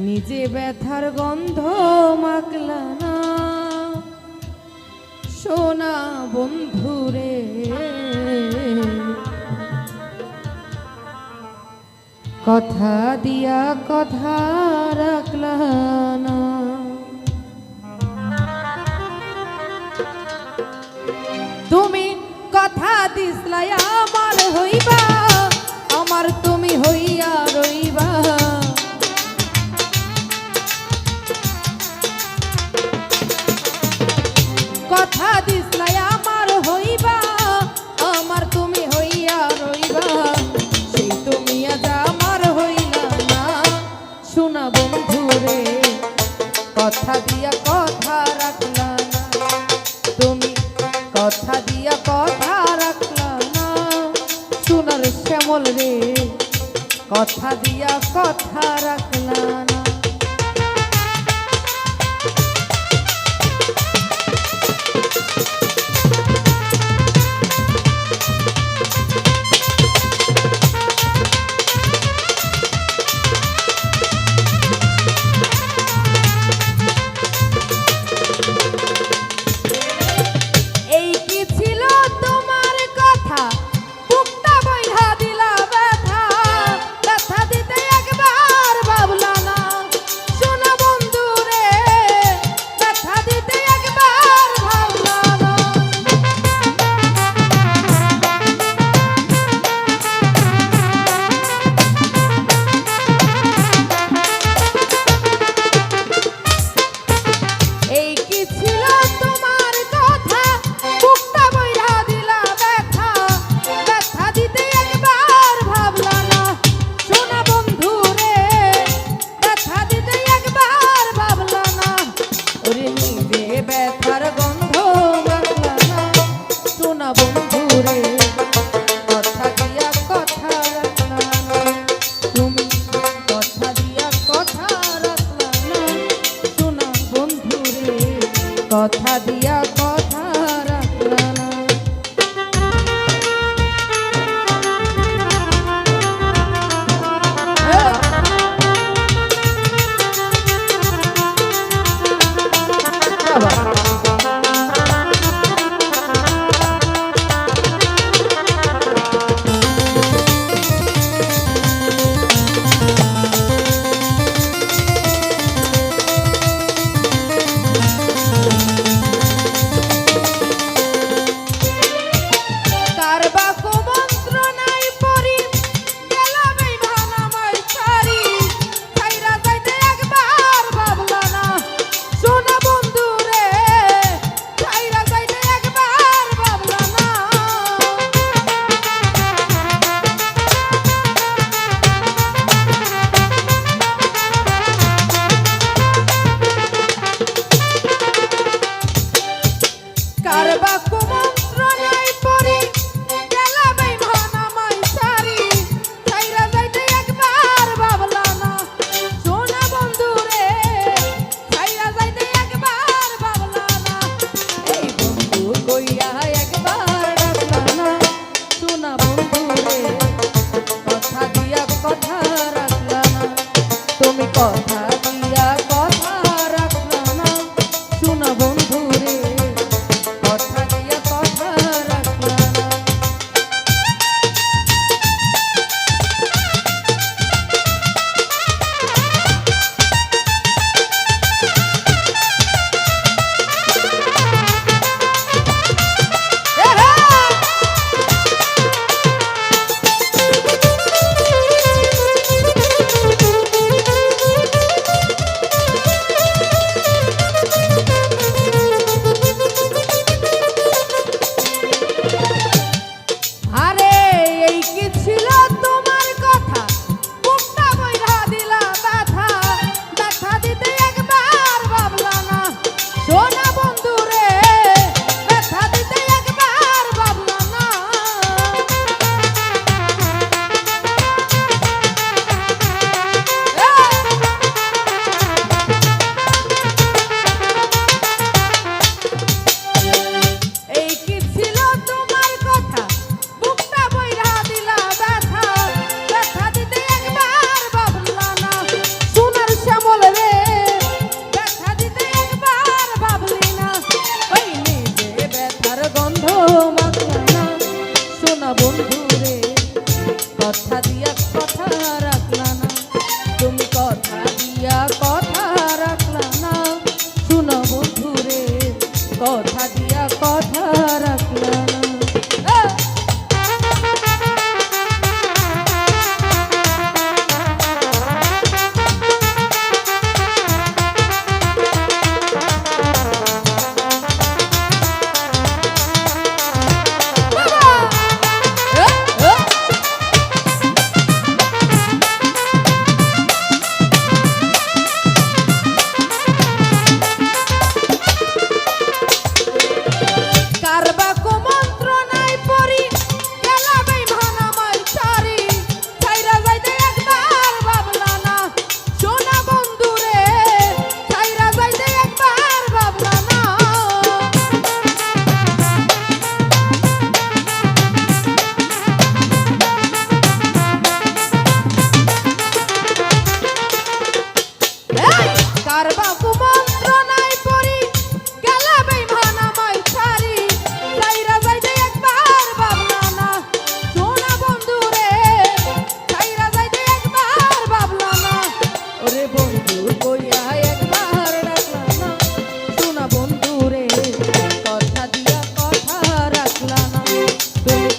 নিজে ব্যথার গন্ধ মাখলা না সোনা বন্ধুরে, কথা দিয়া কথা রাখলা না। তুমি কথা দিসলাই আমার হইবা, আমার তুমি হইয়া রইবা। কথা দিসলাই আমার হইবা, আমার তুমি হইয়া রইবা। সেই তুমি আজ আমার হইলা না সোনা বন্ধুরে, কথা দিয়া কথা রাখলা না। তুমি কথা দিয়া কথা রাখলা না সোনার শ্যামল রে, কথা দিয়া কথা রাখলা না। কথা দিয়া কথা রাখলা না। কথা দিয়া কথা রাখলা না।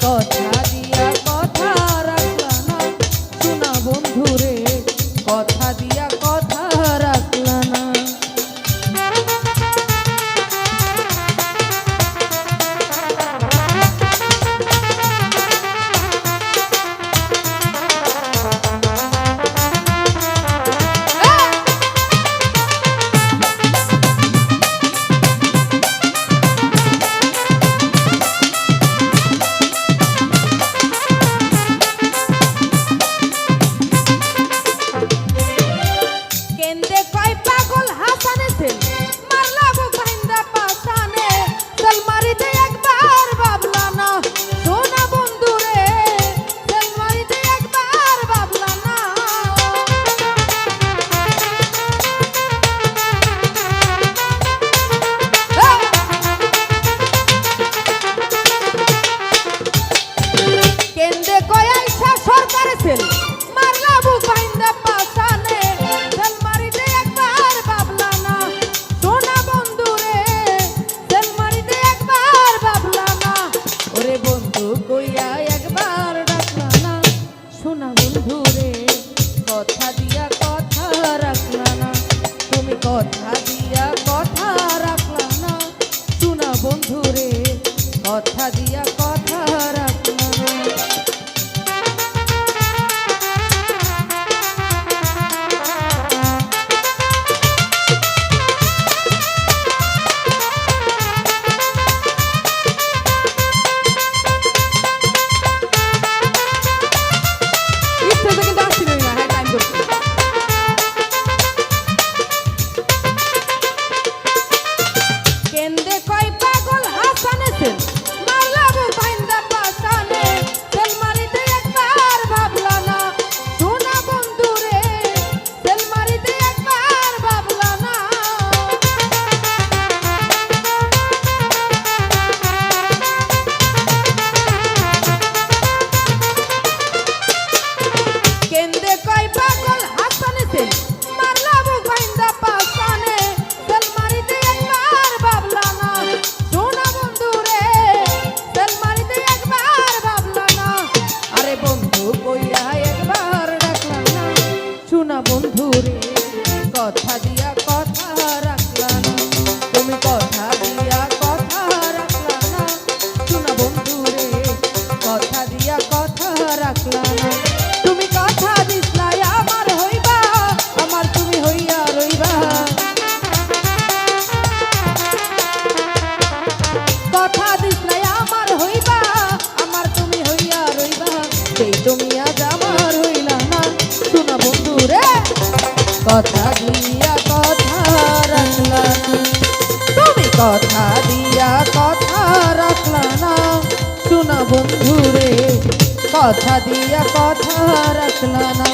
কথা দিয়া কথা রাখলা না, শোনা বন্ধুরে কথা দিয়া কথা রাখলা না। বন্ধুরে কথা দিয়া কথা রাখলা না, তুমি কথা দিয়া কথা রাখলা না, শোনা বন্ধুরে কথা দিয়া কথা রাখলা না। তুমি কথা দিসলা আমার হইবা, আমার তুমি হইয়া রইবা, কথা দিসলা আমার হইবা, আমার তুমি হইয়া রইবা, সেই তুমি আজ আমার হইলা না, শোনা বন্ধুরে কথা দিয়া কথা রাখলা না, তুমি কথা দিয়া কথা রাখলা না, শোনা বন্ধুরে কথা দিয়া কথা রাখলা না,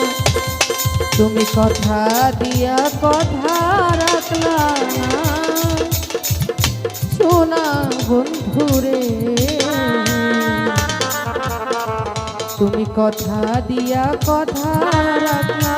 তুমি কথা দিয়া কথা রাখলা না, শোনা বন্ধুরে তুমি কথা দিয়া কথা রাখলা।